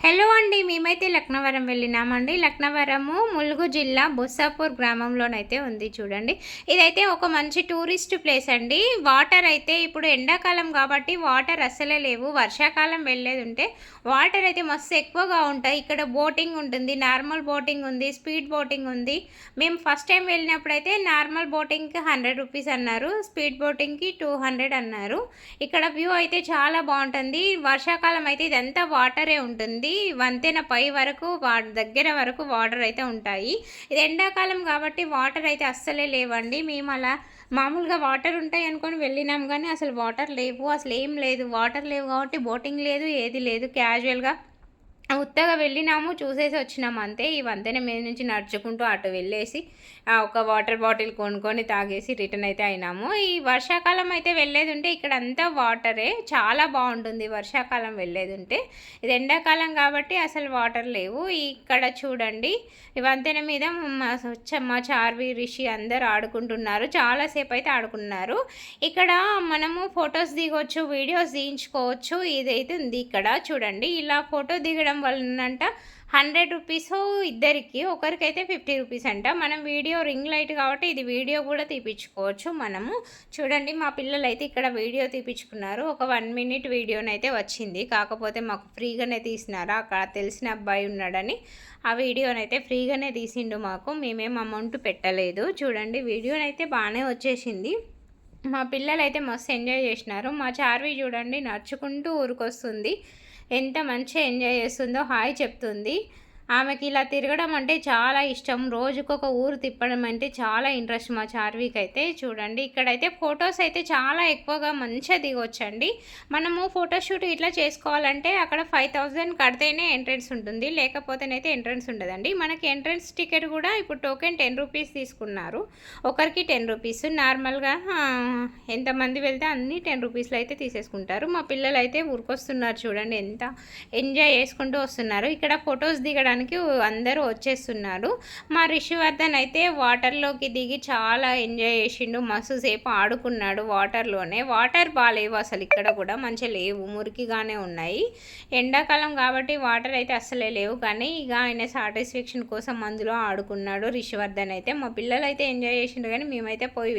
Hello అండి. మేమైతే లక్నవరం వెళ్ళినామండి. లక్నవరము ములుగు జిల్లా బొస్సాపూర్ గ్రామంలోనైతే ఉంది చూడండి. ఇదైతే ఒక మంచి టూరిస్ట్ ప్లేస్ అండి. వాటర్ అయితే ఇప్పుడు ఎండాకాలం కాబట్టి వాటర్ అస్సలే లేవు. వర్షాకాలం వెళ్ళేదుంటే వాటర్ అయితే మస్తు ఎక్కువగా ఉంటాయి. ఇక్కడ బోటింగ్ ఉంటుంది, నార్మల్ బోటింగ్ ఉంది, స్పీడ్ బోటింగ్ ఉంది. మేము ఫస్ట్ టైం వెళ్ళినప్పుడైతే నార్మల్ బోటింగ్‌కి 100 రూపీస్ అన్నారు. స్పీడ్ బోటింగ్‌కి 200 అన్నారు. ఇక్కడ వ్యూ అయితే చాలా బావుంటుంది. వర్షాకాలం అయితే ఇదంతా వాటరే ఉంటుంది. వంతెన పై వరకు దగ్గర వరకు వాటర్ అయితే ఉంటాయి. ఇది ఎండాకాలం కాబట్టి వాటర్ అయితే అస్సలే లేవండి. మేము అలా మామూలుగా వాటర్ ఉంటాయి అనుకొని వెళ్ళినాం కానీ అసలు వాటర్ లేవు. అసలు ఏం లేదు. వాటర్ లేవు కాబట్టి బోటింగ్ లేదు, ఏది లేదు. క్యాజువల్‌గా ఉత్తగా వెళ్ళినాము, చూసేసి వచ్చినాము అంతే. ఈ వంతెన మీద నుంచి నడుచుకుంటూ అటు వెళ్ళేసి ఒక వాటర్ బాటిల్ కొనుక్కొని తాగేసి రిటర్న్ అయితే అయినాము. ఈ వర్షాకాలం అయితే వెళ్ళేదుంటే ఇక్కడంతా వాటరే. చాలా బాగుంటుంది వర్షాకాలం వెళ్ళేదుంటే. ఇది ఎండాకాలం కాబట్టి అసలు వాటర్ లేవు. ఇక్కడ చూడండి, ఈ వంతెన మీద మా చార్వి, రిషి అందరూ ఆడుకుంటున్నారు. చాలాసేపు అయితే ఆడుకున్నారు. ఇక్కడ మనము ఫొటోస్ దిగొచ్చు, వీడియోస్ తీయించుకోవచ్చు. ఇదైతే ఉంది ఇక్కడ చూడండి. ఇలా ఫోటో దిగడం వలనంట 100 రూపీస్ ఇద్దరికి, ఒకరికైతే 50 రూపీస్ అంట. మనం వీడియో రింగ్ లైట్ కాబట్టి ఇది వీడియో కూడా తీపించుకోవచ్చు మనము. చూడండి, మా పిల్లలు అయితే ఇక్కడ వీడియో తీపించుకున్నారు. ఒక 1 మినిట్ వీడియోనైతే వచ్చింది. కాకపోతే మాకు ఫ్రీగానే తీసినారు. అక్కడ తెలిసిన అబ్బాయి ఉన్నాడని ఆ వీడియోనైతే ఫ్రీగానే తీసిండు మాకు. మేమేం అమౌంట్ పెట్టలేదు. చూడండి, వీడియోనైతే బాగానే వచ్చేసింది. మా పిల్లలైతే మస్తు ఎంజాయ్ చేసినారు. మా చార్వి చూడండి నడుచుకుంటూ ఊరికొస్తుంది. ఎంత మంచిగా ఎంజాయ్ చేస్తుందో, హాయ్ చెప్తుంది. ఆమెకి ఇలా తిరగడం అంటే చాలా ఇష్టం. రోజుకొక ఊరు తిప్పడం అంటే చాలా ఇంట్రెస్ట్ మా చార్వికి అయితే. చూడండి, ఇక్కడైతే ఫొటోస్ అయితే చాలా ఎక్కువగా మంచిగా దిగొచ్చండి. మనము ఫోటోషూట్ ఇట్లా చేసుకోవాలంటే అక్కడ 5000 కడితేనే ఎంట్రన్స్ ఉంటుంది, లేకపోతేనైతే ఎంట్రన్స్ ఉండదండి. మనకి ఎంట్రన్స్ టికెట్ కూడా ఇప్పుడు టోకెన్ 10 రూపీస్ తీసుకున్నారు. ఒకరికి 10 రూపీస్. నార్మల్గా ఎంతమంది వెళ్తే అన్ని 10 రూపీస్లో అయితే తీసేసుకుంటారు. మా పిల్లలు అయితే ఊరికొస్తున్నారు చూడండి, ఎంత ఎంజాయ్ చేసుకుంటూ వస్తున్నారు. ఇక్కడ ఫొటోస్ దిగడానికి అందరూ వచ్చేస్తున్నారు. మా రిషివర్ధన్ అయితే వాటర్లోకి దిగి చాలా ఎంజాయ్ చేసిండు. మస్తు సేపు ఆడుకున్నాడు వాటర్లోనే. వాటర్ బాగాలేవు అసలు, ఇక్కడ కూడా మంచిగా లేవు, మురికిగానే ఉన్నాయి. ఎండాకాలం కాబట్టి వాటర్ అయితే అస్సలే లేవు. కానీ ఇక ఆయన సాటిస్ఫాక్షన్ కోసం అందులో ఆడుకున్నాడు రిషివర్ధన్ అయితే. మా పిల్లలు అయితే ఎంజాయ్ చేసిండు కానీ మేమైతే పోయి